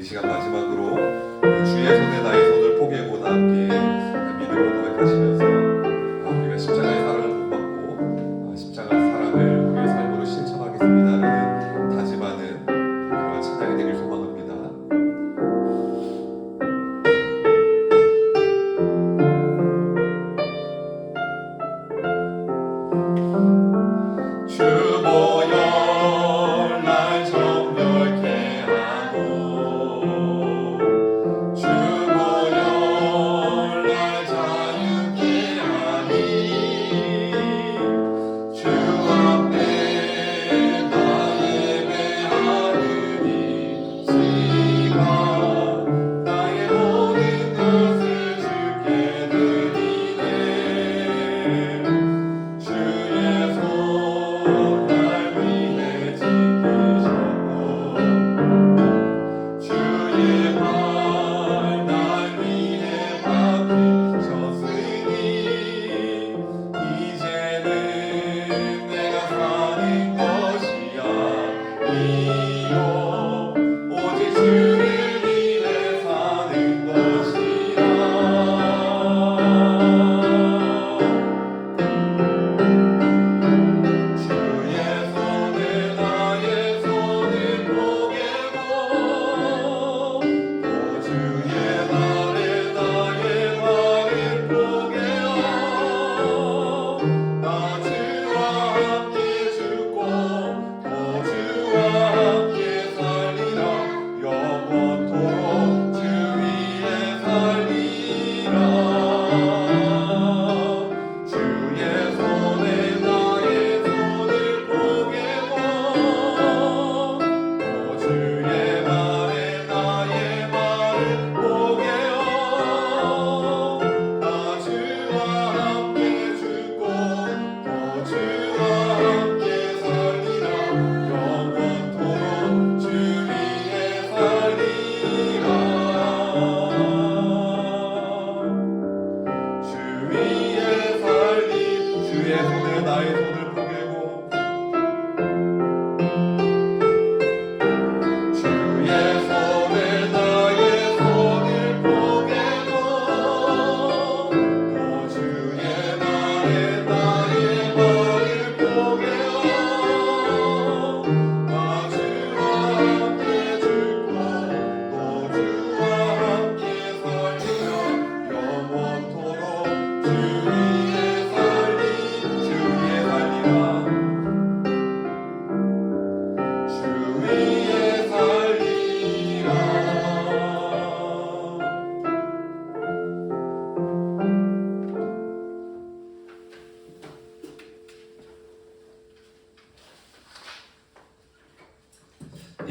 이 시간 마지막으로 주의 손에 나의 손을 포개고 다 함께 믿음으로 고백하시면서 우리가 십자가의 사랑을 본받고 십자가 사랑을 우리의 삶으로 실천하겠습니다라는 다짐하는 그런 찬양이 되길 소망합니다.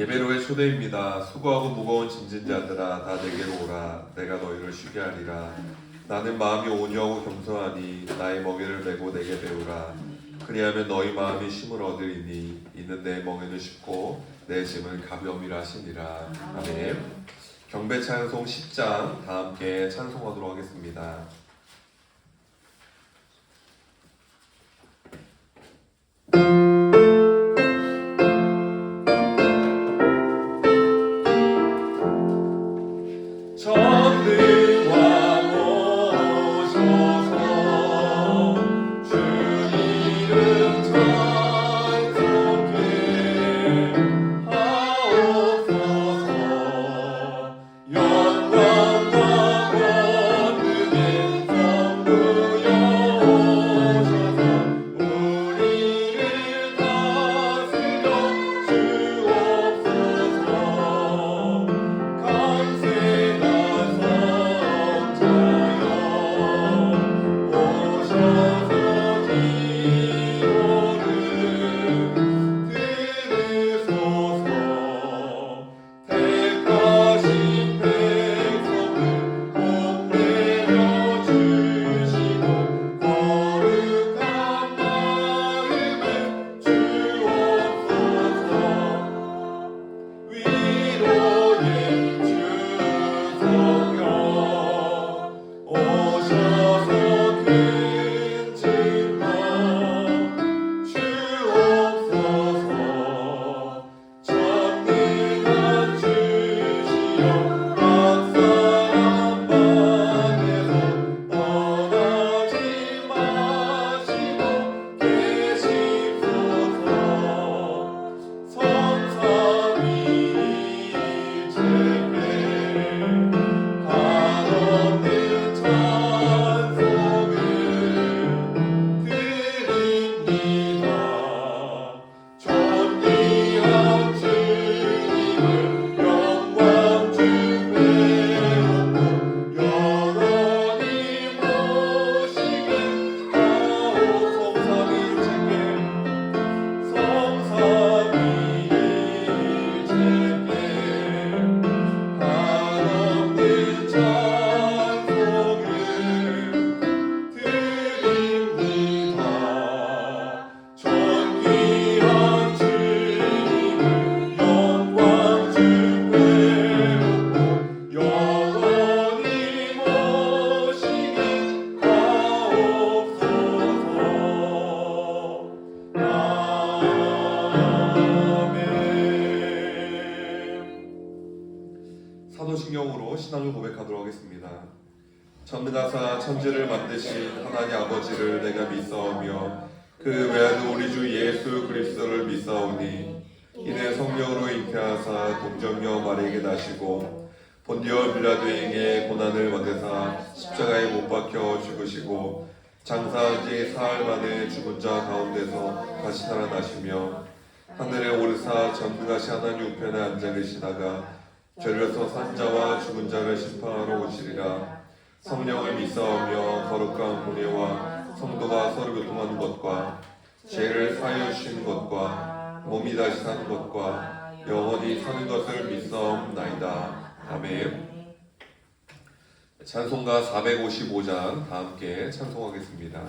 예배로의 초대입니다. 수고하고 무거운 짐진 자들아 다 내게로 오라. 내가 너희를 쉬게 하리라. 나는 마음이 온유하고 겸손하니 나의 멍에를 메고 내게 배우라. 그리하면 너희 마음이 쉼을 얻으리니 이는 내 멍에는 쉽고 내 짐은 가벼움이라 하시니라. 아멘. 경배 찬송 10장 다 함께 찬송하도록 하겠습니다. 산호신경으로 신앙을 고백하도록 하겠습니다. 전능하사 천지를 만드신 하나님 아버지를 내가 믿사오며 그 외아들 우리 주 예수 그리스도를 믿사오니 이는 성령으로 잉태하사 동정녀 마리에게 나시고 본디오 빌라도에게 고난을 받으사 십자가에 못 박혀 죽으시고 장사한 지 사흘 만에 죽은 자 가운데서 다시 살아나시며 하늘에 오르사 전능하신 하나님 우편에 앉아 계시다가 죄로서 산 자와 죽은 자를 심판하러 오시리라. 성령을 믿사오며 거룩한 공예와 성도가 서로 교통하는 것과 죄를 사하여 주시는 것과 몸이 다시 사는 것과 영원히 사는 것을 믿사옵나이다. 아멘. 찬송가 455장 다 함께 찬송하겠습니다.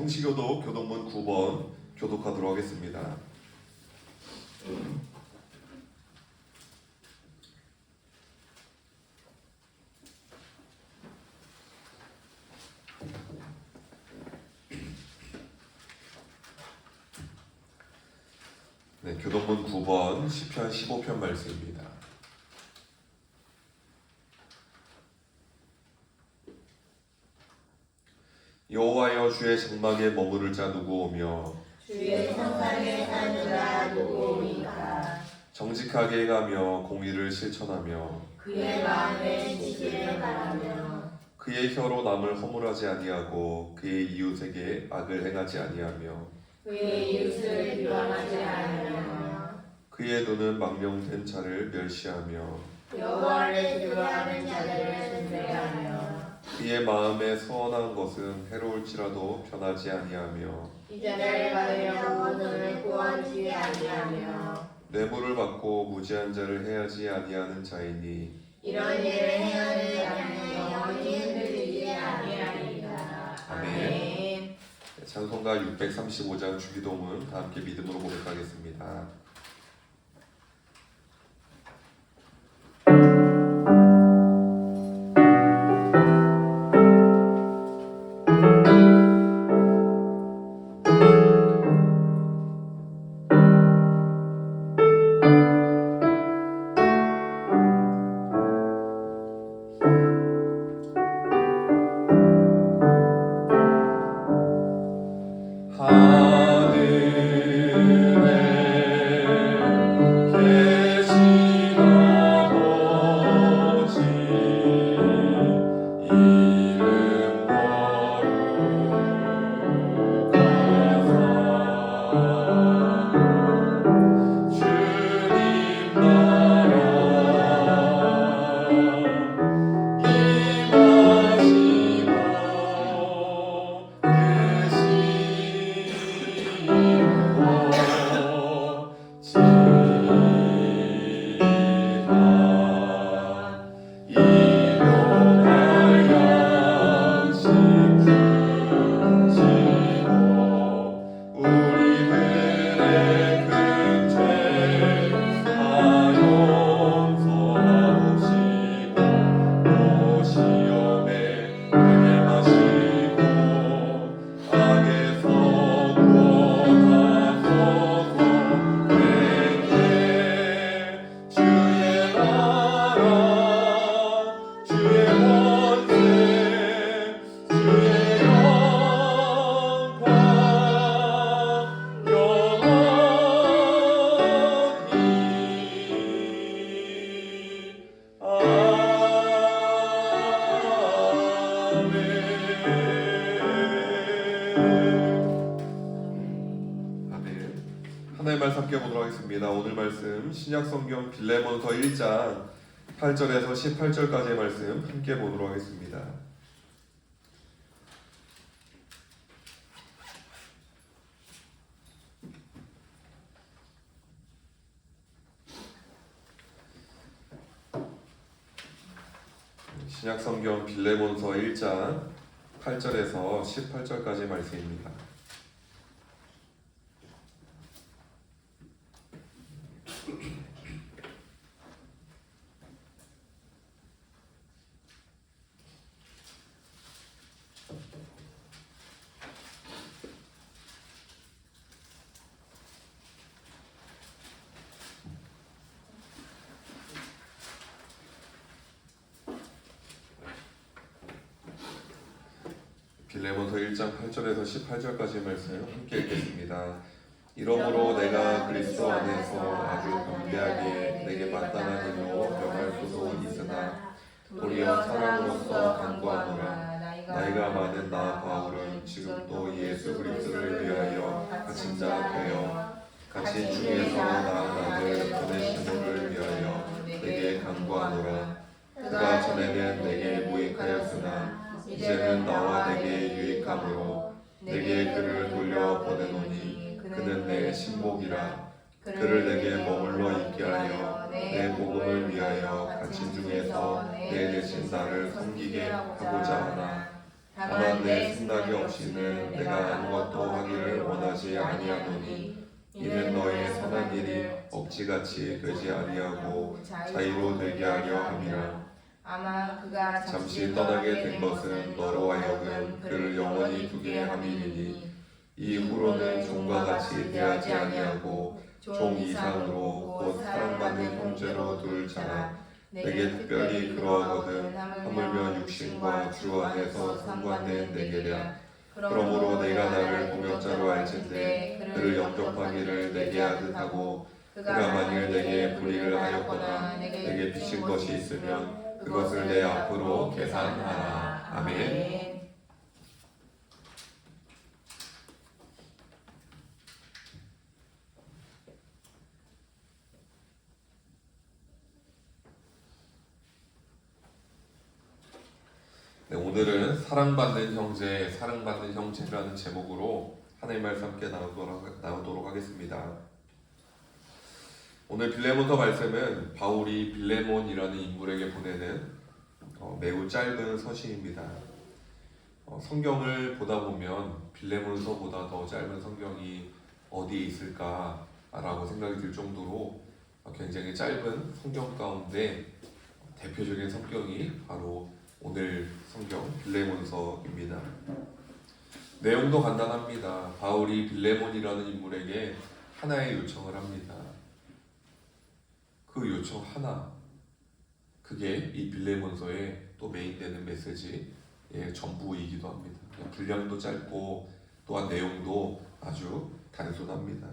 성시교독 교독문 9번 교독하도록 하겠습니다. 네, 교독문 9번 시편 15편 말씀입니다. 여호와여 주의 장막에 머무를 자 누구 오며 주의 성산에 사는 자 누구 오니까 정직하게 행하며 공의를 실천하며 그의 마음에 지식을 바라며 그의 혀로 남을 허물하지 아니하고 그의 이웃에게 악을 행하지 아니하며 그의 이웃을 비방하지 아니하며 그의 눈은 망령된 자를 멸시하며 여호와를 두려워하는 자들을 존대하며 그의 마음에 서원한 것은 해로울지라도 변하지 아니하며 이자를 받으려고 눈을 구하지 아니하며 뇌물을 받고 무지한 자를 해하지 아니하는 자이니 이런 일을 행하는 자는 영원히 흔들리지 아니하리라. 아멘. 찬송가 635장 주기도문 다 함께 믿음으로 고백하겠습니다. 하나님의 말씀 함께 보도록 하겠습니다. 오늘 말씀 신약성경 빌레몬서 1장 8절에서 18절까지의 말씀 함께 보도록 하겠습니다. 신약성경 빌레몬서 1장 8절에서 18절까지의 말씀입니다. 빌레몬서 1장 8절에서 18절까지 말씀을 함께 읽겠습니다. 이러므로 내가 그리스도 안에서 아주 담대하게 내게 마땅한 일로 명할 수도 있으나 도리어 사랑으로서 간구하노라. 나이가 많은 나 바울은 지금도 예수 그리스도를 위하여 갇힌 자 되어 갇힌 중에서 나아가는 오네시모를 위하여 내게 간구하노라. 그가 전에는 내게 무익하였으나 이제는 나와 내게 유익함으로 내게 그를 돌려 보내노니 그는 내 신복이라. 그를 내게 머물러 있게 하여 내 복음을 위하여 갇힌 중에서 내 대신 나를 섬기게 하고자 하나. 다만 내 생각이 없이는 내가 아무것도 하기를 원하지 아니하노니 이는 너의 선한 일이 억지같이 되지 아니하고 자유로 되게 하려 함이라. 아마 그가 잠시 떠나게 된 것은 너로 하여금 그를 영원히 두게 함이니 이후로는 종과 같이 대하지 아니하고 종 이상으로 곧 사랑받는 형제로 둘 자라. 내게 특별히 그러하거든 하물며 육신과 주 안에서 상관된 내게랴. 그러므로 내가 나를 동역자로 알진대 그를 영접하기를 내게 하듯 하고 그가 만일 내게 불의를 하였거나 내게 빚진 것이 있으면 그것을 내 앞으로 계산하라. 아멘. 네, 오늘은 사랑받는 형제, 사랑받는 형제라는 제목으로 하나님 말씀 함께 나누도록 하겠습니다. 오늘 빌레몬서 말씀은 바울이 빌레몬이라는 인물에게 보내는 매우 짧은 서신입니다. 성경을 보다 보면 빌레몬서보다 더 짧은 성경이 어디에 있을까라고 생각이 들 정도로 굉장히 짧은 성경 가운데 대표적인 성경이 바로 오늘 성경 빌레몬서입니다. 내용도 간단합니다. 바울이 빌레몬이라는 인물에게 하나의 요청을 합니다. 그 요청 하나, 그게 이 빌레몬서의 또 메인되는 메시지의 전부이기도 합니다. 분량도 짧고 또한 내용도 아주 단순합니다.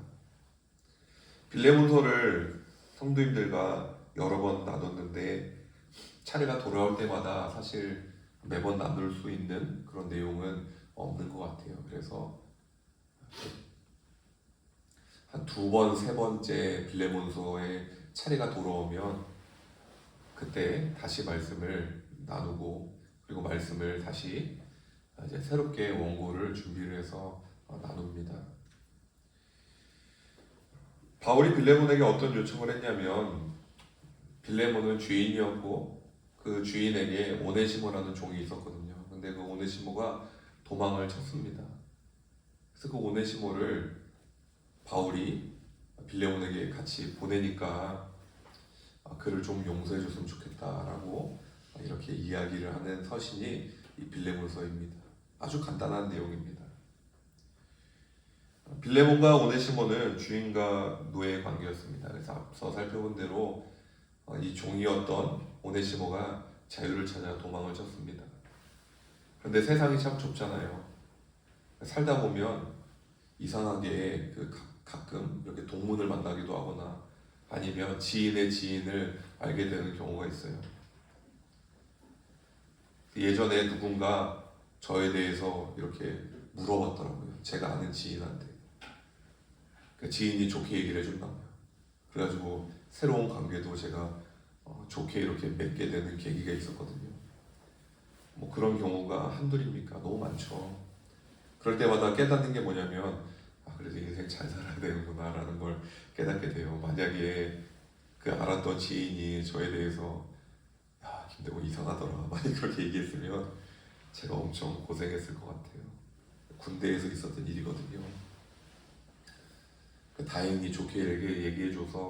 빌레몬서를 성도님들과 여러 번 나눴는데 차례가 돌아올 때마다 사실 매번 나눌 수 있는 그런 내용은 없는 것 같아요. 그래서 한 두 번, 세 번째 빌레몬서의 차례가 돌아오면 그때 다시 말씀을 나누고 그리고 말씀을 다시 이제 새롭게 원고를 준비를 해서 나눕니다. 바울이 빌레몬에게 어떤 요청을 했냐면 빌레몬은 주인이었고 그 주인에게 오네시모라는 종이 있었거든요. 근데 그 오네시모가 도망을 쳤습니다. 그래서 그 오네시모를 바울이 빌레몬에게 같이 보내니까 그를 좀 용서해 줬으면 좋겠다라고 이렇게 이야기를 하는 서신이 이 빌레몬서입니다. 아주 간단한 내용입니다. 빌레몬과 오네시모는 주인과 노예의 관계였습니다. 그래서 앞서 살펴본 대로 이 종이었던 오네시모가 자유를 찾아 도망을 쳤습니다. 그런데 세상이 참 좁잖아요. 살다 보면 이상하게 가끔 이렇게 동문을 만나기도 하거나 아니면 지인의 지인을 알게 되는 경우가 있어요. 예전에 누군가 저에 대해서 이렇게 물어봤더라고요. 제가 아는 지인한테. 그 지인이 좋게 얘기를 해준다고요. 그래가지고 새로운 관계도 제가 좋게 이렇게 맺게 되는 계기가 있었거든요. 뭐 그런 경우가 한둘입니까? 너무 많죠. 그럴 때마다 깨닫는 게 뭐냐면 그래도 인생 잘 살아야 되는구나 라는 걸 깨닫게 돼요. 만약에 그 알았던 지인이 저에 대해서 야 김대곤 이상하더라 많이 그렇게 얘기했으면 제가 엄청 고생했을 것 같아요. 군대에서 있었던 일이거든요. 다행히 좋게 얘기해줘서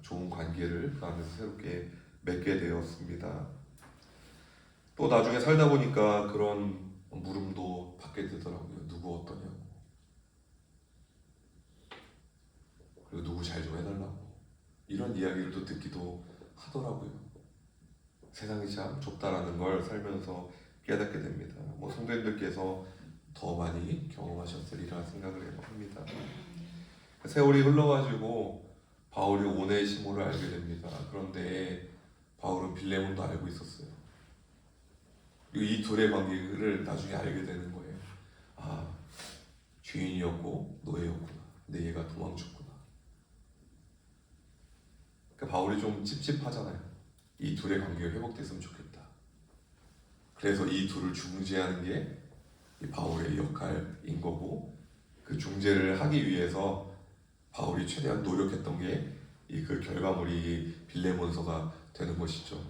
좋은 관계를 그 안에서 새롭게 맺게 되었습니다. 또 나중에 살다 보니까 그런 물음도 받게 되더라고요. 누구 어떠냐고. 그리고 누구 잘 좀 해달라고. 이런 이야기를 또 듣기도 하더라고요. 세상이 참 좁다라는 걸 살면서 깨닫게 됩니다. 뭐 성도님들께서 더 많이 경험하셨으리라 생각을 합니다. 세월이 흘러가지고 바울이 오네시모를 알게 됩니다. 그런데 바울은 빌레몬도 알고 있었어요. 이 둘의 관계를 나중에 알게 되는 거예요. 아, 주인이었고 노예였구나. 근데 얘가 도망쳤구나. 그러니까 바울이 좀 찝찝하잖아요. 이 둘의 관계가 회복됐으면 좋겠다. 그래서 이 둘을 중재하는 게 이 바울의 역할인 거고, 그 중재를 하기 위해서 바울이 최대한 노력했던 게 이 그 결과물이 빌레몬서가 되는 것이죠.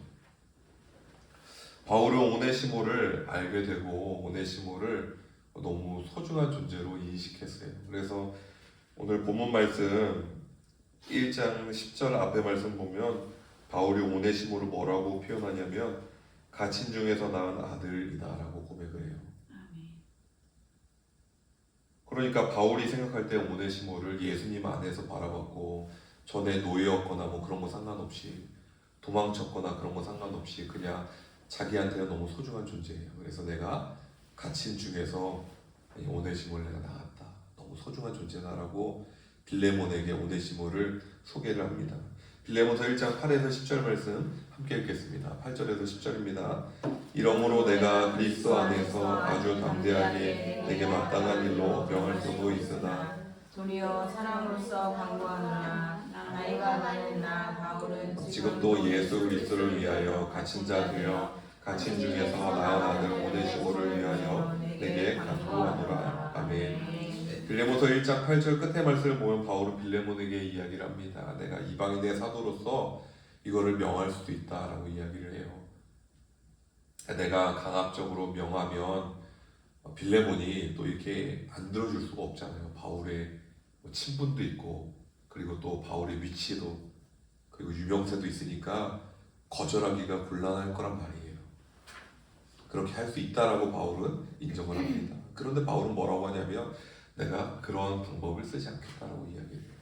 바울은 오네시모를 알게 되고 오네시모를 너무 소중한 존재로 인식했어요. 그래서 오늘 본문 말씀 1장 10절 앞에 말씀 보면 바울이 오네시모를 뭐라고 표현하냐면 갇힌 중에서 낳은 아들이다라고 고백을 해요. 그러니까 바울이 생각할 때 오네시모를 예수님 안에서 바라봤고, 전에 노예였거나 뭐 그런 거 상관없이, 도망쳤거나 그런 거 상관없이 그냥 자기한테는 너무 소중한 존재예요. 그래서 내가 갇힌 중에서 오네시모를 내가 낳았다, 너무 소중한 존재다라고 빌레몬에게 오네시모를 소개를 합니다. 빌레몬서 1장 8에서 10절 말씀 함께 읽겠습니다. 8절에서 10절입니다. 이러므로 내가 그리스도 안에서 아주 담대하게 내게 마땅한 일로 명할 수도 있으나 도리어 사랑으로서 강구하노라. 나이가 많은 나 바울은 지금도 예수 그리스도를 위하여 갇힌 자 되어 갇힌 중에서 낳은 아들 오네시모를 위하여 내게 간구하노라. 아멘. 빌레몬서 1장 8절 끝에 말씀을 보면 바울은 빌레몬에게 이야기를 합니다. 내가 이방인의 사도로서 이거를 명할 수도 있다라고 이야기를 해요. 내가 강압적으로 명하면 빌레몬이 또 이렇게 안 들어줄 수가 없잖아요. 바울의 친분도 있고, 그리고 또 바울의 위치도, 그리고 유명세도 있으니까 거절하기가 곤란할 거란 말이에요. 그렇게 할 수 있다라고 바울은 인정을 합니다. 그런데 바울은 뭐라고 하냐면 내가 그런 방법을 쓰지 않겠다라고 이야기를 해요.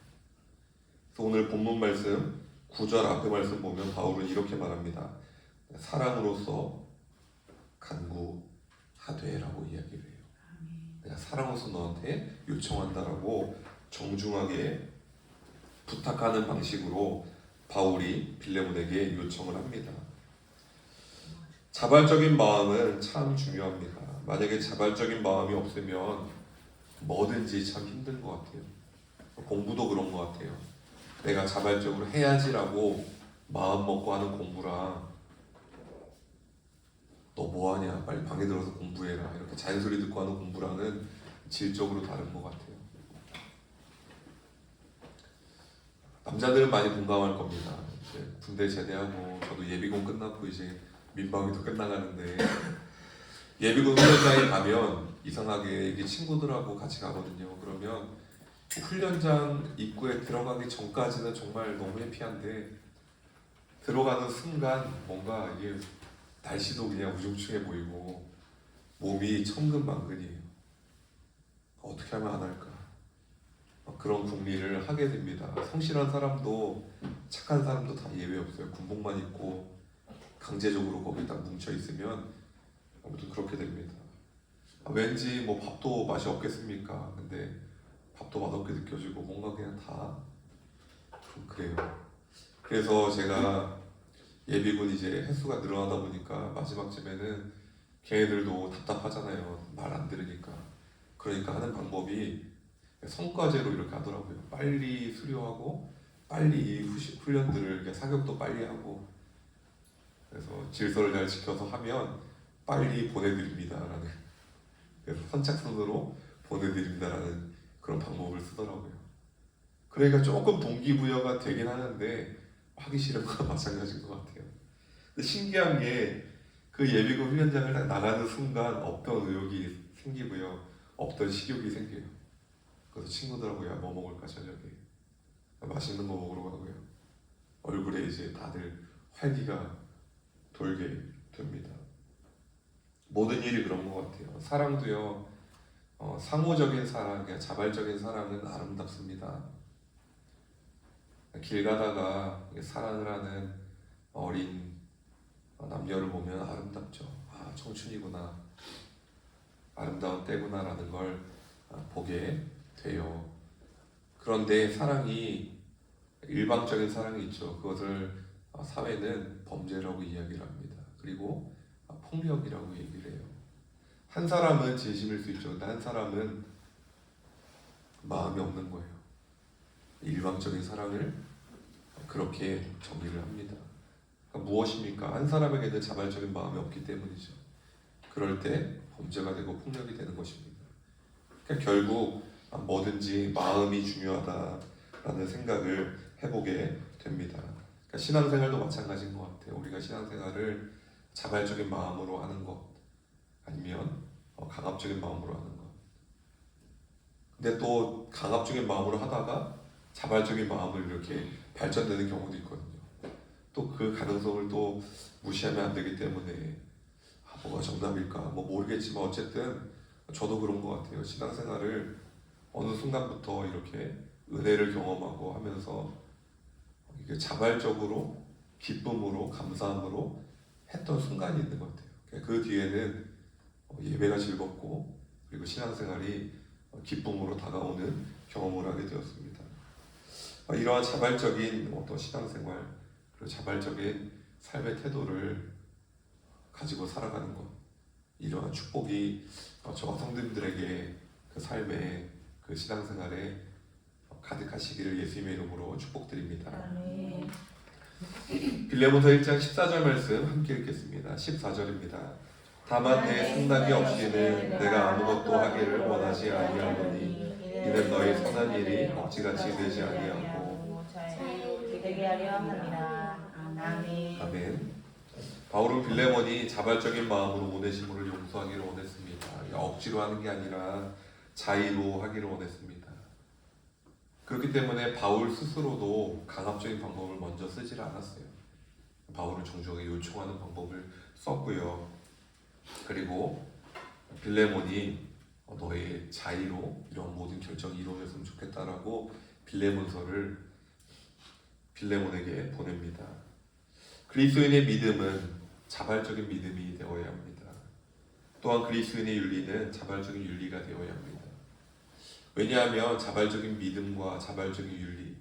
그래서 오늘 본문 말씀 9절 앞에 말씀 보면 바울은 이렇게 말합니다. 사랑으로서 간구하되라고 이야기를 해요. 내가 사랑으로서 너한테 요청한다라고 정중하게 부탁하는 방식으로 바울이 빌레몬에게 요청을 합니다. 자발적인 마음은 참 중요합니다. 만약에 자발적인 마음이 없으면 뭐든지 참 힘든 것 같아요. 공부도 그런 것 같아요. 내가 자발적으로 해야지라고 마음 먹고 하는 공부랑 너 뭐하냐 빨리 방에 들어서 공부해라 이렇게 잔소리 듣고 하는 공부랑은 질적으로 다른 것 같아요. 남자들은 많이 공감할 겁니다. 이제 군대 제대하고 저도 예비군 끝나고 이제 민방위도 끝나가는데 예비군 훈련장에 가면 이상하게 이게 친구들하고 같이 가거든요. 그러면 훈련장 입구에 들어가기 전까지는 정말 너무 해피한데 들어가는 순간 뭔가 이게 날씨도 그냥 우중충해 보이고 몸이 천근만근이에요. 어떻게 하면 안 할까? 그런 궁리를 하게 됩니다. 성실한 사람도 착한 사람도 다 예외 없어요. 군복만 입고 강제적으로 거기 딱 뭉쳐 있으면 아무튼 그렇게 됩니다. 왠지 뭐 밥도 맛이 없겠습니까? 근데 밥도 맛없게 느껴지고 뭔가 그냥 다 좀 그래요. 그래서 제가 예비군 이제 횟수가 늘어나다 보니까 마지막쯤에는 걔네들도 답답하잖아요. 말 안 들으니까. 그러니까 하는 방법이 성과제로 이렇게 하더라고요. 빨리 수료하고 빨리 이 훈련들을 사격도 빨리 하고 그래서 질서를 잘 지켜서 하면 빨리 보내드립니다라는 그래서 선착순으로 보내드립니다라는 그런 방법을 쓰더라고요. 그러니까 조금 동기부여가 되긴 하는데 하기 싫은 거와 마찬가지인 것 같아요. 근데 신기한 게 그 예비군 훈련장을 딱 나가는 순간 없던 의욕이 생기고요, 없던 식욕이 생겨요. 그래서 친구들하고 야 뭐 먹을까 저녁에 맛있는 거 먹으러 가고요. 얼굴에 이제 다들 활기가 돌게 됩니다. 모든 일이 그런 것 같아요. 사랑도요. 상호적인 사랑, 그냥 자발적인 사랑은 아름답습니다. 길 가다가 사랑을 하는 어린 남녀를 보면 아름답죠. 아, 청춘이구나, 아름다운 때구나라는 걸 보게 돼요. 그런데 사랑이 일방적인 사랑이 있죠. 그것을 사회는 범죄라고 이야기를 합니다. 그리고 폭력이라고 얘기를 해요. 한 사람은 진심일 수 있죠. 근데 한 사람은 마음이 없는 거예요. 일방적인 사랑을 그렇게 정의를 합니다. 그러니까 무엇입니까? 한 사람에게는 자발적인 마음이 없기 때문이죠. 그럴 때 범죄가 되고 폭력이 되는 것입니다. 그러니까 결국 뭐든지 마음이 중요하다라는 생각을 해보게 됩니다. 그러니까 신앙생활도 마찬가지인 것 같아요. 우리가 신앙생활을 자발적인 마음으로 하는 것 아니면 강압적인 마음으로 하는 것. 근데 또 강압적인 마음으로 하다가 자발적인 마음을 이렇게 발전되는 경우도 있거든요. 또 그 가능성을 또 무시하면 안 되기 때문에 뭐가 정답일까 뭐 모르겠지만 어쨌든 저도 그런 것 같아요. 신앙생활을 어느 순간부터 이렇게 은혜를 경험하고 하면서 이게 자발적으로 기쁨으로 감사함으로 했던 순간이 있는 것 같아요. 그 뒤에는 예배가 즐겁고 그리고 신앙생활이 기쁨으로 다가오는 경험을 하게 되었습니다. 이러한 자발적인 어떤 신앙생활 그리고 자발적인 삶의 태도를 가지고 살아가는 것, 이러한 축복이 저와 성도님들에게 그 삶의 그 신앙생활에 가득하시기를 예수님의 이름으로 축복드립니다. 아멘. 빌레몬서 1장 14절 말씀 함께 읽겠습니다. 14절입니다. 다만 내 생각이 없이는 내가 아무것도 하기를 원하지 아니하노니 이는 너희 선한 일이 억지같이 되지 아니하고 되게 하려 합니다. 아멘. 아멘. 바울은 빌레몬이 자발적인 마음으로 오네시모를 용서하기를 원했습니다. 억지로 하는 게 아니라 자의로 하기를 원했습니다. 그렇기 때문에 바울 스스로도 강압적인 방법을 먼저 쓰질 않았어요. 바울은 정중하게 요청하는 방법을 썼고요. 그리고 빌레몬이 너의 자의로 이런 모든 결정이 이루어졌으면 좋겠다라고 빌레몬서를 빌레몬에게 보냅니다. 그리스도인의 믿음은 자발적인 믿음이 되어야 합니다. 또한 그리스도인의 윤리는 자발적인 윤리가 되어야 합니다. 왜냐하면 자발적인 믿음과 자발적인 윤리,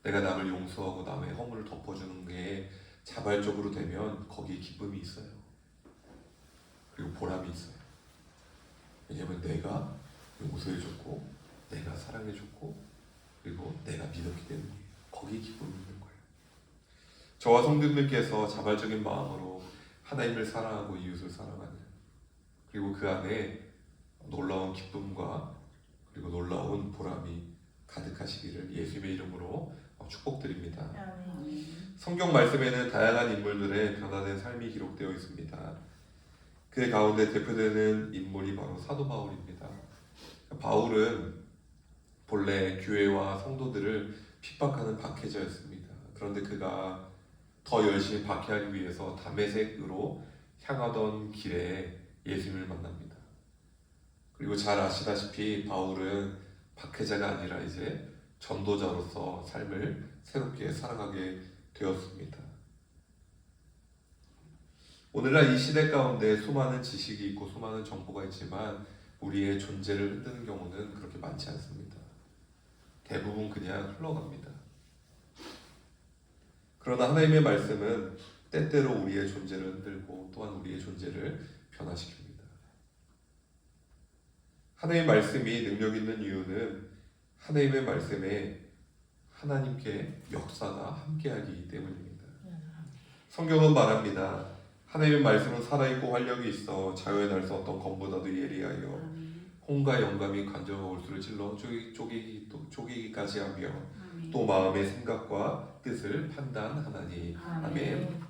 내가 남을 용서하고 남의 허물을 덮어주는 게 자발적으로 되면 거기에 기쁨이 있어요. 그리고 보람이 있어요. 왜냐하면 내가 용서해줬고 내가 사랑해줬고 그리고 내가 믿었기 때문에 거기에 기쁨이 있는 거예요. 저와 성도님들께서 자발적인 마음으로 하나님을 사랑하고 이웃을 사랑하는, 그리고 그 안에 놀라운 기쁨과 그리고 놀라운 보람이 가득하시기를 예수님의 이름으로 축복드립니다. 성경 말씀에는 다양한 인물들의 변화된 삶이 기록되어 있습니다. 그 가운데 대표되는 인물이 바로 사도 바울입니다. 바울은 본래 교회와 성도들을 핍박하는 박해자였습니다. 그런데 그가 더 열심히 박해하기 위해서 다메섹으로 향하던 길에 예수님을 만납니다. 그리고 잘 아시다시피 바울은 박해자가 아니라 이제 전도자로서 삶을 새롭게 살아가게 되었습니다. 오늘날 이 시대 가운데 수많은 지식이 있고 수많은 정보가 있지만 우리의 존재를 흔드는 경우는 그렇게 많지 않습니다. 대부분 그냥 흘러갑니다. 그러나 하나님의 말씀은 때때로 우리의 존재를 흔들고 또한 우리의 존재를 변화시킵니다. 하나님의 말씀이 능력 있는 이유는 하나님의 말씀에 하나님께 역사가 함께하기 때문입니다. 성경은 말합니다. 하나님의 말씀은 살아있고 활력이 있어 자유의 날 수 어떤 검보다도 예리하여 홍과 영감이 관절과 골수를 찔러 쪼개기까지 하며 또 마음의 생각과 뜻을 판단하나니. 아멘.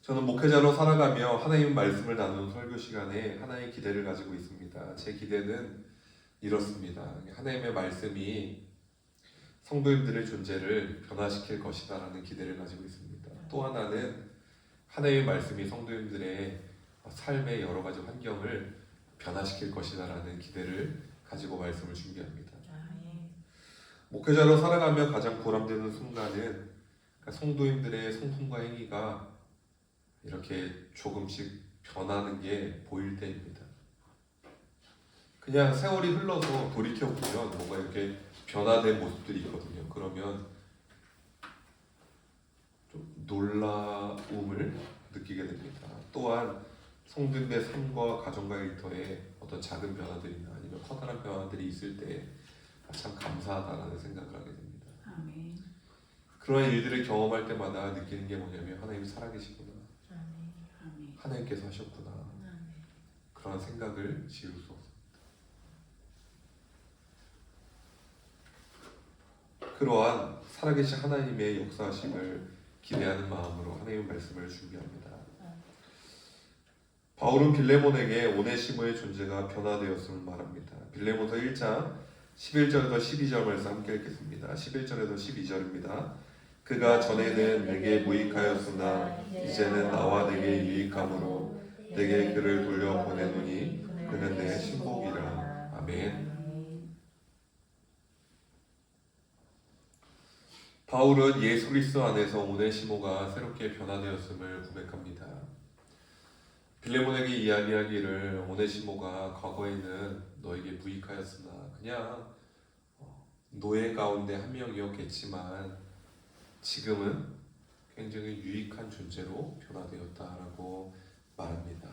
저는 목회자로 살아가며 하나님의 말씀을 나누는 설교 시간에 하나의 기대를 가지고 있습니다. 제 기대는 이렇습니다. 하나님의 말씀이 성도님들의 존재를 변화시킬 것이다라는 기대를 가지고 있습니다. 또 하나는 하나님의 말씀이 성도님들의 삶의 여러 가지 환경을 변화시킬 것이다라는 기대를 가지고 말씀을 준비합니다. 목회자로 살아가며 가장 보람되는 순간은 성도님들의 성품과 행위가 이렇게 조금씩 변하는 게 보일 때입니다. 그냥 세월이 흘러서 돌이켜보면 뭔가 이렇게 변화된 모습들이 있거든요. 그러면 좀 놀라움을 느끼게 됩니다. 또한 성도님의 삶과 가정과 일터에 어떤 작은 변화들이나 아니면 커다란 변화들이 있을 때 참 감사하다라는 생각을 하게 됩니다. 아멘. 그런 일들을 경험할 때마다 느끼는 게 뭐냐면 하나님이 살아계시구나, 아멘. 하나님께서 하셨구나, 그런 생각을 지울 수 없습니다. 그러한 살아계신 하나님의 역사하심을 기대하는 마음으로 하나님의 말씀을 준비합니다. 바울은 빌레몬에게 오네시모의 존재가 변화되었음을 말합니다. 빌레몬서 1장 11절에서 12절 말씀 함께 읽겠습니다. 11절에서 12절입니다. 그가 전에는 내게 무익하였으나 이제는 나와 내게 유익함으로 내게 그를 돌려 보내노니 그는 내 신복이라. 아멘. 바울은 예수 그리스도 안에서 오네시모가 새롭게 변화되었음을 고백합니다. 빌레몬에게 이야기하기를 오네시모가 과거에는 너에게 무익하였으나 그냥 노예 가운데 한 명이었겠지만 지금은 굉장히 유익한 존재로 변화되었다라고 말합니다.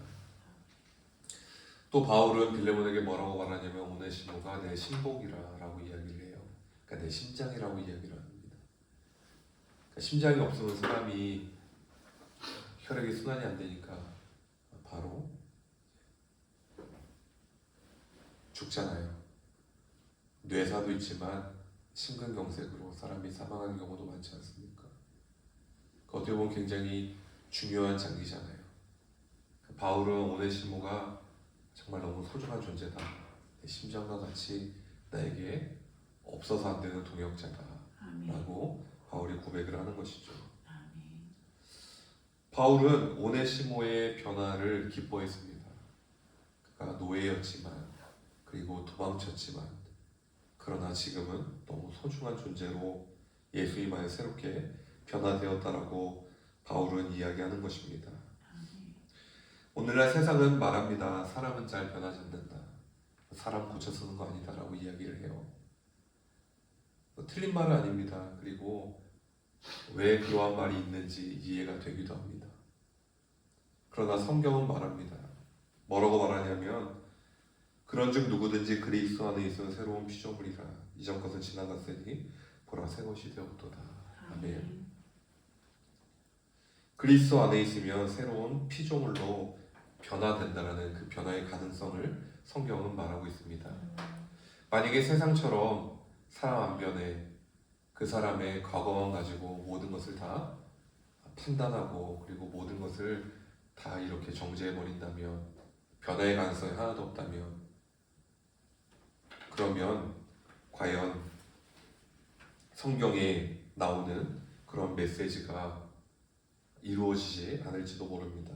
또 바울은 빌레몬에게 뭐라고 말하냐면 오네시모가 내 신복이라라고 이야기를 해요. 그러니까 내 심장이라고 이야기를 합니다. 그러니까 심장이 없으면 사람이 혈액이 순환이 안 되니까 바로 죽잖아요. 뇌사도 있지만 심근경색으로 사람이 사망하는 경우도 많지 않습니까? 어떻게 보면 굉장히 중요한 장기잖아요. 바울은 오네시모가 정말 너무 소중한 존재다. 내 심장과 같이 나에게 없어서 안 되는 동역자다. 라고 바울이 고백을 하는 것이죠. 아멘. 바울은 오네시모의 변화를 기뻐했습니다. 그가 노예였지만 그리고 도망쳤지만 그러나 지금은 너무 소중한 존재로 예수님 안에 새롭게 변화되었다라고 바울은 이야기하는 것입니다. 오늘날 세상은 말합니다. 사람은 잘 변하지 않는다. 사람 고쳐 쓰는 거 아니다라고 이야기를 해요. 틀린 말은 아닙니다. 그리고 왜 그러한 말이 있는지 이해가 되기도 합니다. 그러나 성경은 말합니다. 뭐라고 말하냐면 그런즉 누구든지 그리스도 안에 있으면 새로운 피조물이라 이전 것은 지나갔으니 보라 새 것이 되었도다. 아멘. 그리스도 안에 있으면 새로운 피조물로 변화된다라는 그 변화의 가능성을 성경은 말하고 있습니다. 만약에 세상처럼 사람 안 변해 그 사람의 과거만 가지고 모든 것을 다 판단하고 그리고 모든 것을 다 이렇게 정죄해 버린다면 변화의 가능성이 하나도 없다면 그러면 과연 성경에 나오는 그런 메시지가 이루어지지 않을지도 모릅니다.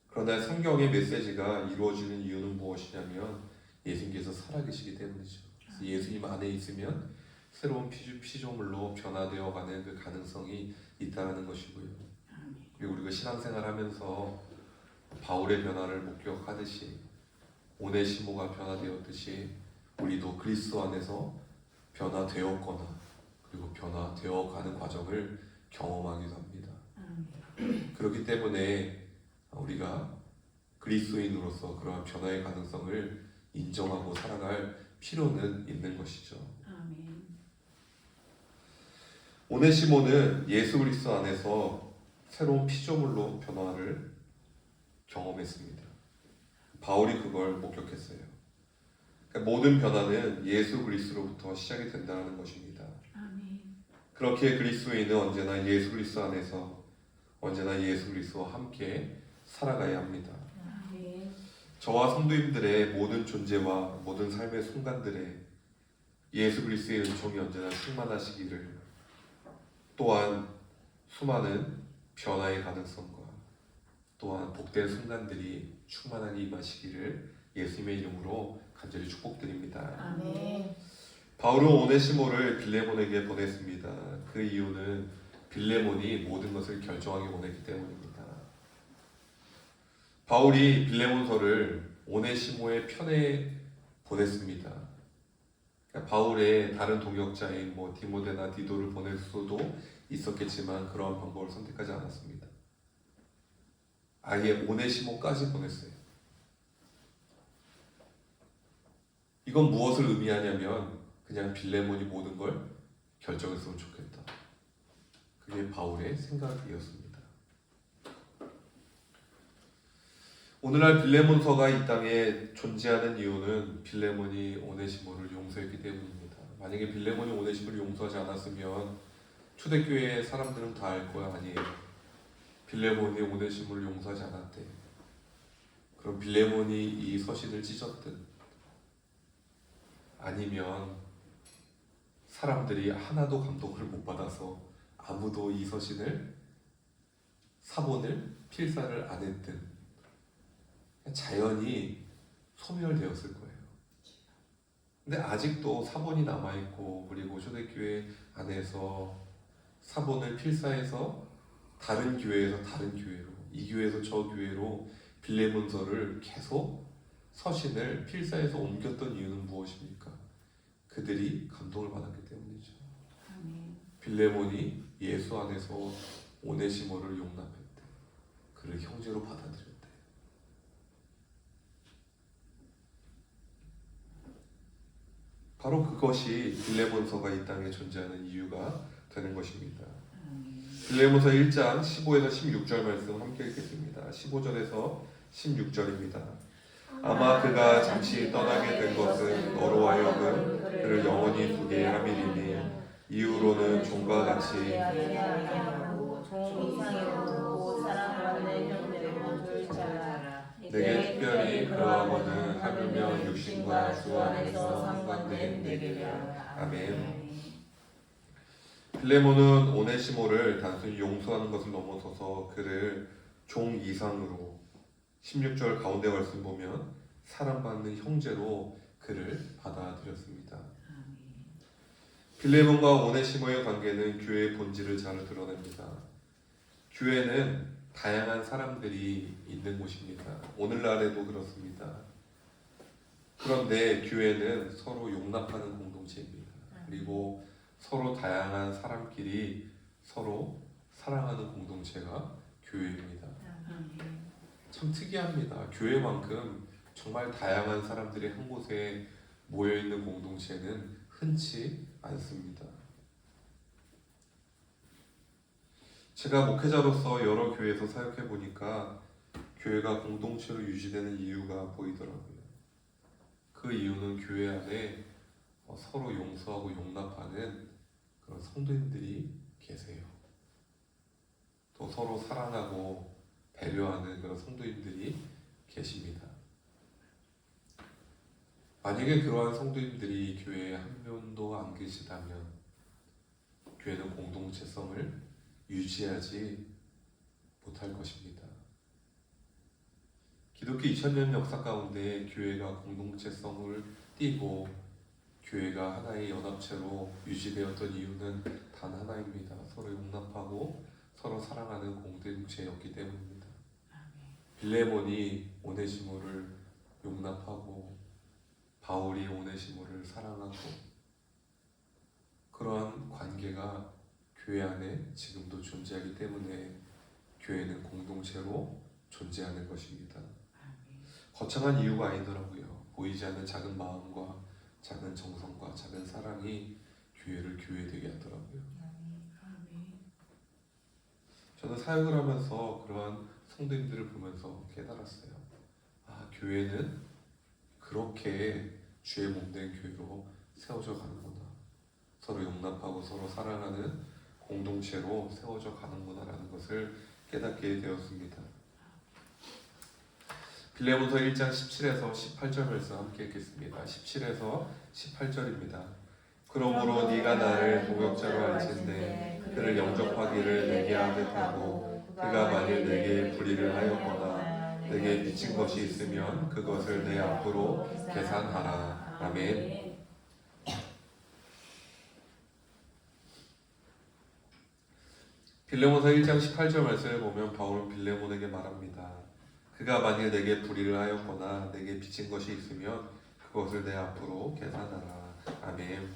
그러나 성경의 메시지가 이루어지는 이유는 무엇이냐면 예수님께서 살아계시기 때문이죠. 예수님 안에 있으면 새로운 피조물로 변화되어가는 그 가능성이 있다는 것이고요. 그리고 우리가 신앙생활하면서 바울의 변화를 목격하듯이 오네시모가 변화되었듯이 우리도 그리스도 안에서 변화되었거나 그리고 변화되어가는 과정을 경험하기도 합니다. 그렇기 때문에 우리가 그리스도인으로서 그러한 변화의 가능성을 인정하고 살아갈 필요는 있는 것이죠. 오네시모는 예수 그리스도 안에서 새로운 피조물로 변화를 경험했습니다. 바울이 그걸 목격했어요. 그러니까 모든 변화는 예수 그리스도로부터 시작이 된다는 것입니다. 그렇게 그리스도인은 언제나 예수 그리스도 안에서 언제나 예수 그리스도와 함께 살아가야 합니다. 저와 성도님들의 모든 존재와 모든 삶의 순간들에 예수 그리스도의 은총이 언제나 충만하시기를, 또한 수많은 변화의 가능성과 또한 복된 순간들이 충만하게 임하시기를 예수님의 이름으로 간절히 축복드립니다. 아멘. 바울은 오네시모를 빌레몬에게 보냈습니다. 그 이유는 빌레몬이 모든 것을 결정하기 원했기 때문입니다. 바울이 빌레몬서를 오네시모의 편에 보냈습니다. 그러니까 바울의 다른 동역자인 디모데나 디도를 보낼 수도 있었겠지만 그러한 방법을 선택하지 않았습니다. 아예 오네시모까지 보냈어요. 이건 무엇을 의미하냐면 그냥 빌레몬이 모든 걸 결정했으면 좋겠다. 그게 바울의 생각이었습니다. 오늘날 빌레몬서가 이 땅에 존재하는 이유는 빌레몬이 오네시모를 용서했기 때문입니다. 만약에 빌레몬이 오네시모를 용서하지 않았으면 초대교회 사람들은 다 알 거야. 아니에요. 빌레몬이 오네시모를 용서하지 않았대. 그럼 빌레몬이 이 서신을 찢었든 아니면 사람들이 하나도 감동을 못 받아서 아무도 이 서신을 사본을 필사를 안 했든 자연히 소멸되었을 거예요. 근데 아직도 사본이 남아있고 그리고 초대교회 안에서 사본을 필사해서 다른 교회에서 다른 교회로 이 교회에서 저 교회로 빌레몬서를 계속 서신을 필사해서 옮겼던 이유는 무엇입니까? 그들이 감동을 받았기 때문이죠. 아멘. 빌레몬이 예수 안에서 오네시모를 용납했대. 그를 형제로 받아들였대. 바로 그것이 빌레몬서가 이 땅에 존재하는 이유가 되는 것입니다. 빌레몬서 1장 15에서 16절 말씀 함께 읽겠습니다. 15절에서 16절입니다. 아마 그가 잠시 떠나게 된 것은 너로 하여금 그를 영원히 두게 함이리니 이후로는 종과 같이 종 이상으로 사랑받는 형제로 둘째라. 내게 특별히 그러하고는 하물며 육신과 주 안에서 상관된 내게라. 아멘. 빌레몬은 오네시모를 단순히 용서하는 것을 넘어서서 그를 종 이상으로 16절 가운데 말씀 보면 사랑받는 형제로 그를 받아들였습니다. 빌레몬과 오네시모의 관계는 교회의 본질을 잘 드러냅니다. 교회는 다양한 사람들이 있는 곳입니다. 오늘날에도 그렇습니다. 그런데 교회는 서로 용납하는 공동체입니다. 그리고 서로 다양한 사람끼리 서로 사랑하는 공동체가 교회입니다. 참 특이합니다. 교회만큼 정말 다양한 사람들이 한 곳에 모여있는 공동체는 흔치 않습니다. 제가 목회자로서 여러 교회에서 사역해 보니까 교회가 공동체로 유지되는 이유가 보이더라고요. 그 이유는 교회 안에 서로 용서하고 용납하는 그런 성도님들이 계세요. 또 서로 사랑하고 배려하는 그런 성도님들이 계십니다. 만약에 그러한 성도님들이 교회에 한 명도 안 계시다면 교회는 공동체성을 유지하지 못할 것입니다. 기독교 2000년 역사 가운데 교회가 공동체성을 띠고 교회가 하나의 연합체로 유지되었던 이유는 단 하나입니다. 서로 용납하고 서로 사랑하는 공동체였기 때문입니다. 빌레몬이 오네시모를 용납하고 바울이 오네시모를 사랑하고 그러한 관계가 교회 안에 지금도 존재하기 때문에 교회는 공동체로 존재하는 것입니다. 거창한 이유가 아니더라고요. 보이지 않는 작은 마음과 작은 정성과 작은 사랑이 교회를 교회되게 하더라고요. 저는 사역을 하면서 그러한 성도님들을 보면서 깨달았어요. 아, 교회는 그렇게 주의 몸된 교회로 세워져 가는구나. 서로 용납하고 서로 사랑하는 공동체로 세워져 가는구나라는 것을 깨닫게 되었습니다. 빌레몬서 1장 17에서 18절 말씀 함께 읽겠습니다. 17에서 18절입니다. 그러므로 네가 나를 동역자로 알진대 그를 영접하기를 내게 하듯하고 그가 만일 내게 불의를 하였거나 내게 빚진 것이 있으면 그것을 내 앞으로 계산하라. 아멘. 빌레몬서 1장 18절 말씀을 보면 바울은 빌레몬에게 말합니다. 그가 만일 내게 불의를 하였거나 내게 빚진 것이 있으면 그것을 내 앞으로 계산하라. 아멘. 아멘.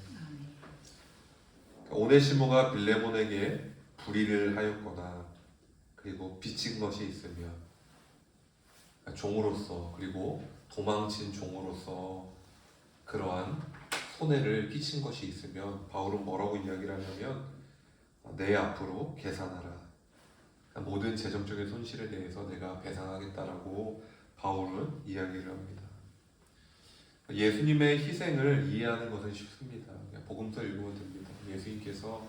오네시모가 빌레몬에게 불의를 하였거나 그리고 빚진 것이 있으면 종으로서 그리고 도망친 종으로서 그러한 손해를 끼친 것이 있으면 바울은 뭐라고 이야기를 하냐면 내 앞으로 계산하라. 모든 재정적인 손실에 대해서 내가 배상하겠다라고 바울은 이야기를 합니다. 예수님의 희생을 이해하는 것은 쉽습니다. 그냥 복음서 읽으면 됩니다. 예수님께서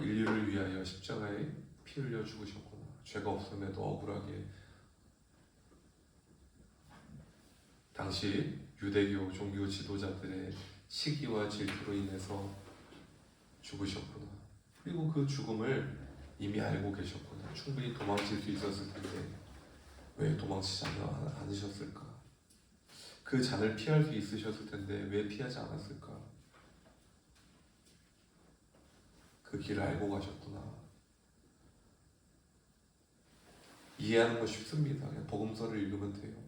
인류를 위하여 십자가에 피 흘려 죽으셨구나. 죄가 없음에도 억울하게 당시 유대교 종교 지도자들의 시기와 질투로 인해서 죽으셨구나. 그리고 그 죽음을 이미 알고 계셨구나. 충분히 도망칠 수 있었을 텐데 왜 도망치지 않으셨을까? 그 잔을 피할 수 있으셨을 텐데 왜 피하지 않았을까? 그 길을 알고 가셨구나. 이해하는 거 쉽습니다. 그냥 복음서를 읽으면 돼요.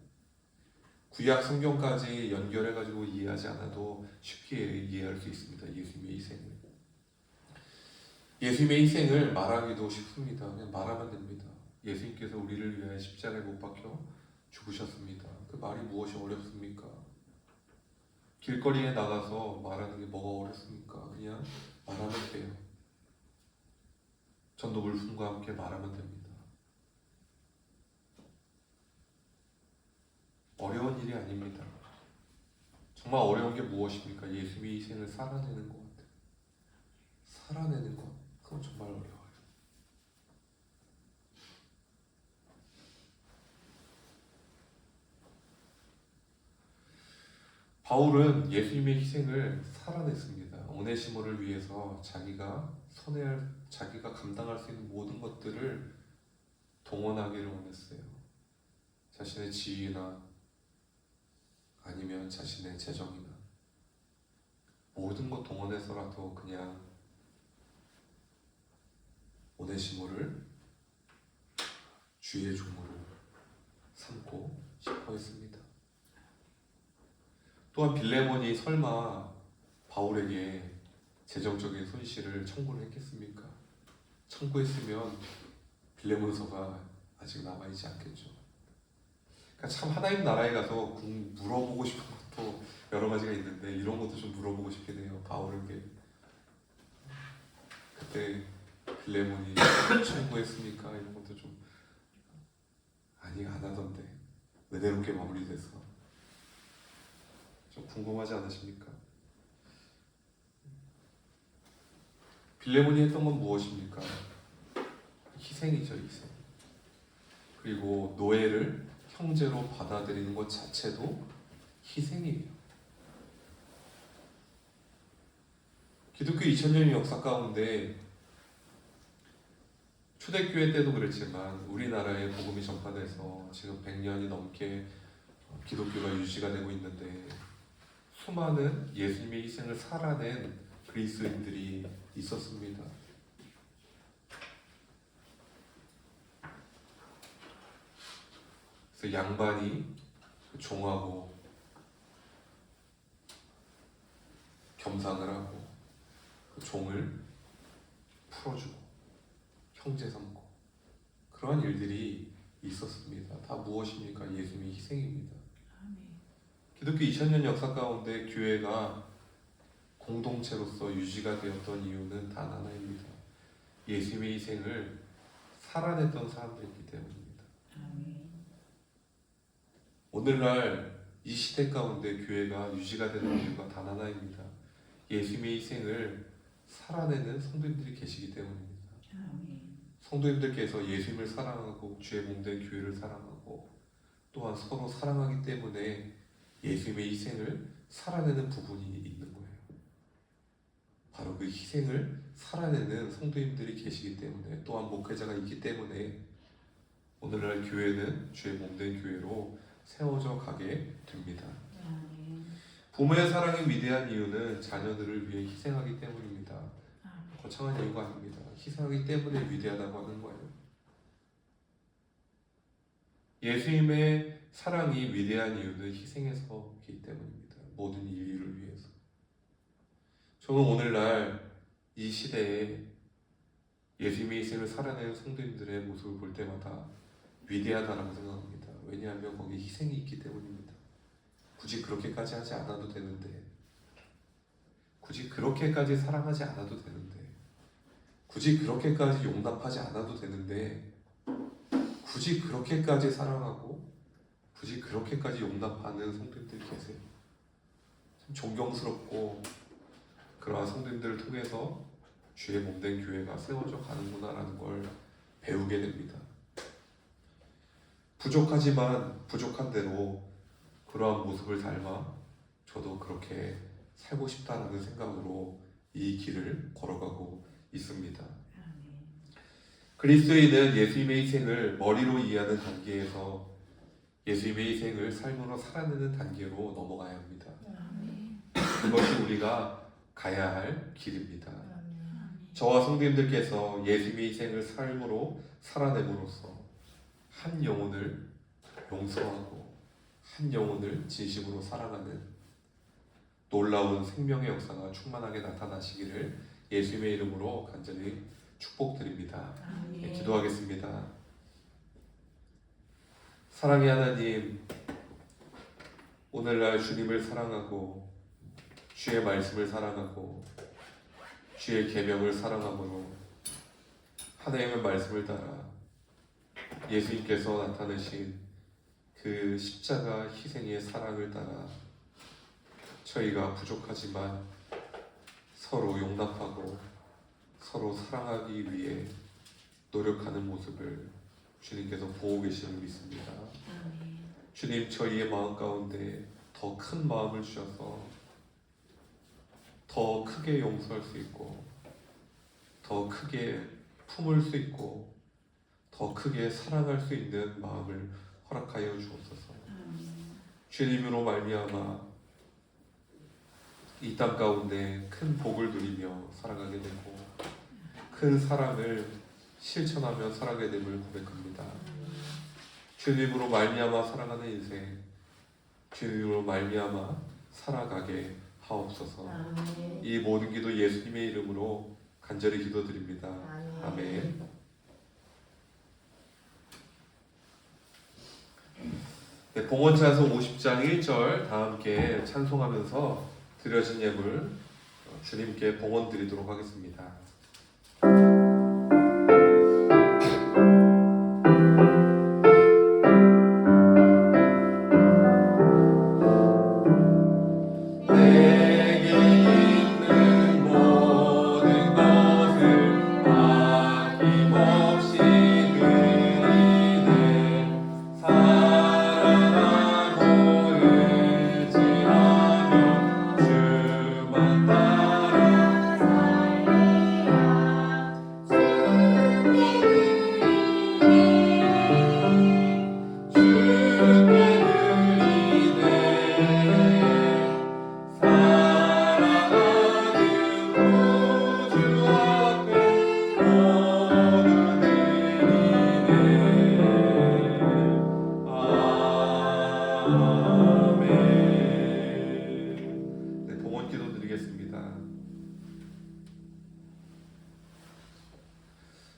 구약 성경까지 연결해가지고 이해하지 않아도 쉽게 이해할 수 있습니다. 예수님의 희생을. 예수님의 희생을 말하기도 쉽습니다. 그냥 말하면 됩니다. 예수님께서 우리를 위하여 십자가에 못 박혀 죽으셨습니다. 그 말이 무엇이 어렵습니까? 길거리에 나가서 말하는 게 뭐가 어렵습니까? 그냥 말하면 돼요. 전도 물품과 함께 말하면 됩니다. 어려운 일이 아닙니다. 정말 어려운 게 무엇입니까? 예수님의 희생을 살아내는 것. 살아내는 것. 그건 정말 어려워요. 바울은 예수님의 희생을 살아냈습니다. 오네시모를 위해서 자기가 감당할 수 있는 모든 것들을 동원하기를 원했어요. 자신의 지위나 아니면 자신의 재정이나 모든 것 동원해서라도 그냥 오네시모를 주의 종으로 삼고 싶어 했습니다. 또한 빌레몬이 설마 바울에게 재정적인 손실을 청구를 했겠습니까? 청구했으면 빌레몬서가 아직 남아있지 않겠죠. 그러니까 참 하나님 나라에 가서 물어보고 싶은 것도 여러 가지가 있는데 이런 것도 좀 물어보고 싶긴 해요. 바울에게 그때 빌레몬이 청구했습니까? 이런 것도 좀 아니 안 하던데 은혜롭게 마무리돼서 좀 궁금하지 않으십니까? 빌레몬이 했던 건 무엇입니까? 희생이죠, 희생. 그리고 노예를 형제로 받아들이는 것 자체도 희생이에요. 기독교 2000년의 역사 가운데 초대교회 때도 그랬지만 우리나라에 복음이 전파돼서 지금 100년이 넘게 기독교가 유지가 되고 있는데 수많은 예수님의 희생을 살아낸 그리스도인들이 있었습니다. 그래서 양반이 종하고 겸상을 하고 그 종을 풀어주고 형제 삼고 그러한 일들이 있었습니다. 다 무엇입니까? 예수님의 희생입니다. 아멘. 기독교 2000년 역사 가운데 교회가 공동체로서 유지가 되었던 이유는 단 하나입니다. 예수님의 희생을 살아냈던 사람들이기 때문입니다. 아멘. 오늘날 이 시대 가운데 교회가 유지가 되는 이유가 단 하나입니다. 예수님의 희생을 살아내는 성도님들이 계시기 때문입니다. 아멘. 성도님들께서 예수님을 사랑하고 주의 몸된 교회를 사랑하고 또한 서로 사랑하기 때문에 예수님의 희생을 살아내는 부분이 있는 거예요. 바로 그 희생을 살아내는 성도님들이 계시기 때문에 또한 목회자가 있기 때문에 오늘날 교회는 주의 몸된 교회로 세워져 가게 됩니다. 아멘. 부모의 사랑이 위대한 이유는 자녀들을 위해 희생하기 때문입니다. 아멘. 거창한 이유가 아닙니다. 희생하기 때문에 위대하다고 하는 거예요. 예수님의 사랑이 위대한 이유는 희생에서기 때문입니다. 모든 인류를 위해서. 저는 오늘날 이 시대에 예수님의 희생을 살아내는 성도님들의 모습을 볼 때마다 위대하다라고 생각합니다. 왜냐하면 거기에 희생이 있기 때문입니다. 굳이 그렇게까지 하지 않아도 되는데, 굳이 그렇게까지 사랑하지 않아도 되는데, 굳이 그렇게까지 용납하지 않아도 되는데, 굳이 그렇게까지 사랑하고 굳이 그렇게까지 용납하는 성도님들이 계세요. 참 존경스럽고, 그러한 성도님들을 통해서 주의 몸된 교회가 세워져 가는구나라는 걸 배우게 됩니다. 부족하지만 부족한 대로 그러한 모습을 닮아 저도 그렇게 살고 싶다라는 생각으로 이 길을 걸어가고 있습니다. 아멘. 그리스도인은 예수님의 희생을 머리로 이해하는 단계에서 예수님의 희생을 삶으로 살아내는 단계로 넘어가야 합니다. 아멘. 그것이 우리가 가야 할 길입니다. 아멘. 저와 성도님들께서 예수님의 희생을 삶으로 살아냄으로써 한 영혼을 용서하고 한 영혼을 진심으로 사랑하는 놀라운 생명의 역사가 충만하게 나타나시기를 예수님의 이름으로 간절히 축복드립니다. 아멘. 기도하겠습니다. 사랑의 하나님, 오늘날 주님을 사랑하고 주의 말씀을 사랑하고 주의 계명을 사랑함으로 하나님의 말씀을 따라 예수님께서 나타내신 그 십자가 희생의 사랑을 따라 저희가 부족하지만 서로 용납하고 서로 사랑하기 위해 노력하는 모습을 주님께서 보고 계시는 믿습니다. 아멘. 주님, 저희의 마음 가운데 더 큰 마음을 주셔서 더 크게 용서할 수 있고 더 크게 품을 수 있고 더 크게 사랑할 수 있는 마음을 허락하여 주옵소서. 주님으로 말미암아 이 땅 가운데 큰 복을 누리며 살아가게 되고 큰 사랑을 실천하며 살아가게 됨을 고백합니다. 주님으로 말미암아 살아가는 인생, 주님으로 말미암아 살아가게 하옵소서. 아멘. 이 모든 기도 예수님의 이름으로 간절히 기도드립니다. 아멘. 네, 봉헌찬송 50장 1절 다 함께 찬송하면서 드려진 예물 주님께 봉헌 드리도록 하겠습니다.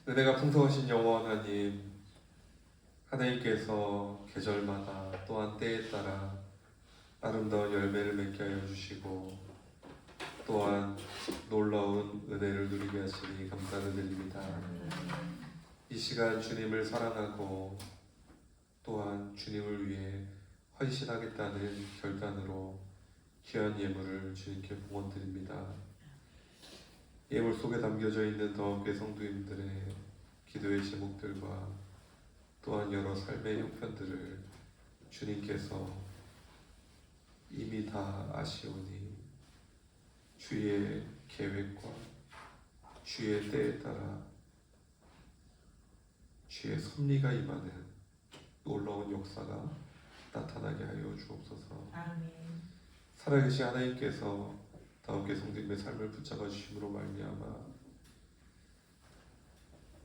은혜가 풍성하신 여호와 하나님, 하나님께서 계절마다 또한 때에 따라 아름다운 열매를 맺게 하여 주시고 또한 놀라운 은혜를 누리게 하시니 감사를 드립니다. 이 시간 주님을 사랑하고 또한 주님을 위해 헌신하겠다는 결단으로 귀한 예물을 주님께 봉헌드립니다. 예물 속에 담겨져 있는 더함께 성도님들의 기도의 제목들과 또한 여러 삶의 형편들을 주님께서 이미 다 아시오니 주의 계획과 주의 때에 따라 주의 섭리가 임하는 놀라운 역사가 나타나게 하여 주옵소서. 아멘. 살아계신 하나님께서 다음께 성도님의 삶을 붙잡아 주심으로 말미암아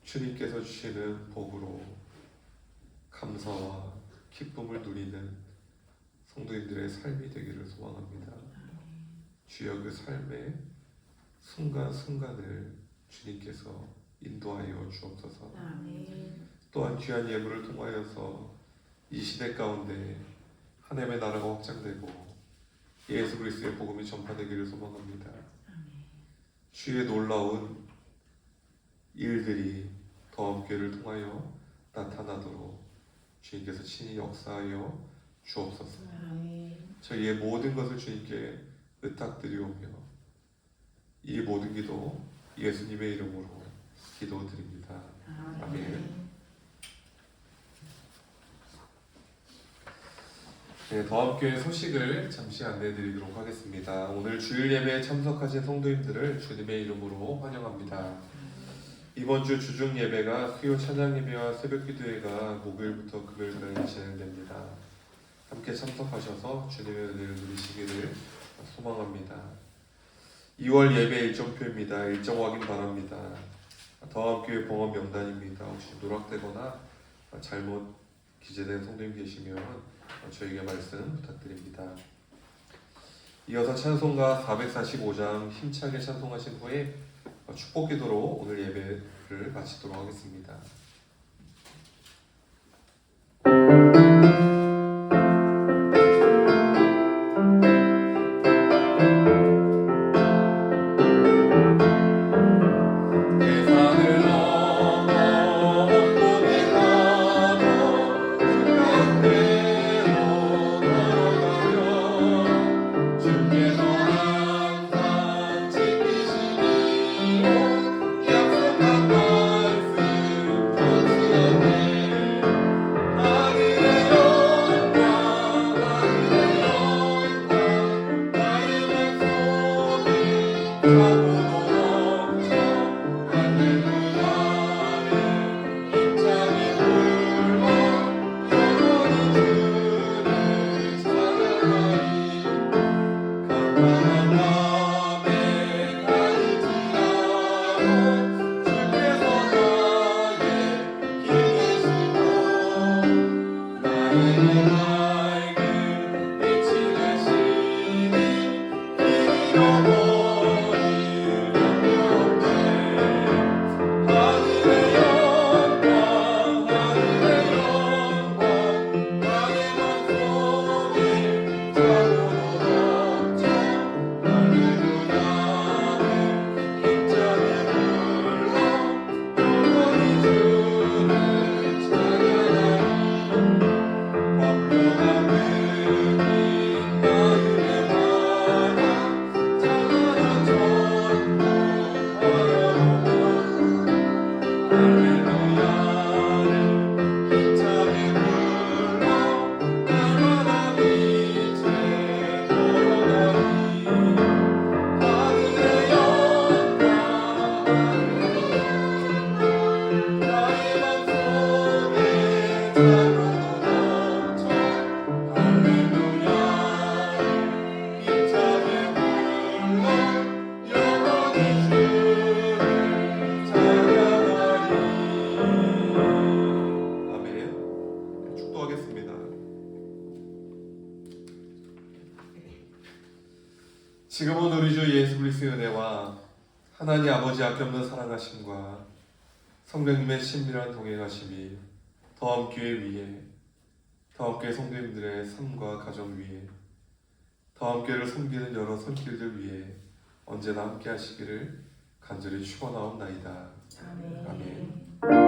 주님께서 주시는 복으로 감사와 기쁨을 누리는 성도님들의 삶이 되기를 소망합니다. 주여 그 삶의 순간순간을 주님께서 인도하여 주옵소서. 아멘. 또한 귀한 예물을 통하여서 이 시대 가운데 하나님의 나라가 확장되고 예수 그리스도의 복음이 전파되기를 소망합니다. 주의 놀라운 일들이 더함교회를 통하여 나타나도록 주님께서 친히 역사하여 주옵소서. 아멘. 저희의 모든 것을 주님께 의탁드리오며 이 모든 기도 예수님의 이름으로 기도드립니다. 아멘. 네, 더함교회 소식을 잠시 안내드리도록 하겠습니다. 오늘 주일 예배에 참석하신 성도님들을 주님의 이름으로 환영합니다. 이번 주 주중 예배가 수요 찬양 예배와 새벽 기도회가 목요일부터 금요일까지 진행됩니다. 함께 참석하셔서 주님의 은혜를 누리시기를 소망합니다. 2월 예배 일정표입니다. 일정 확인 바랍니다. 더함교회 봉헌 명단입니다. 혹시 누락되거나 잘못 기재된 성도님 계시면 저에게 말씀 부탁드립니다. 이어서 찬송가 445장 힘차게 찬송하신 후에 축복 기도로 오늘 예배를 마치도록 하겠습니다. 지금은 우리 주 예수 그리스도의 은혜와 하나님 아버지 아낌없는 사랑하심과 성령님의 친밀한 동행하심이 더함교회 위에, 더함교회 성도님들의 삶과 가정 위에, 더함교회를 섬기는 여러 손길들 위에 언제나 함께 하시기를 간절히 축원하옵나이다. 아멘.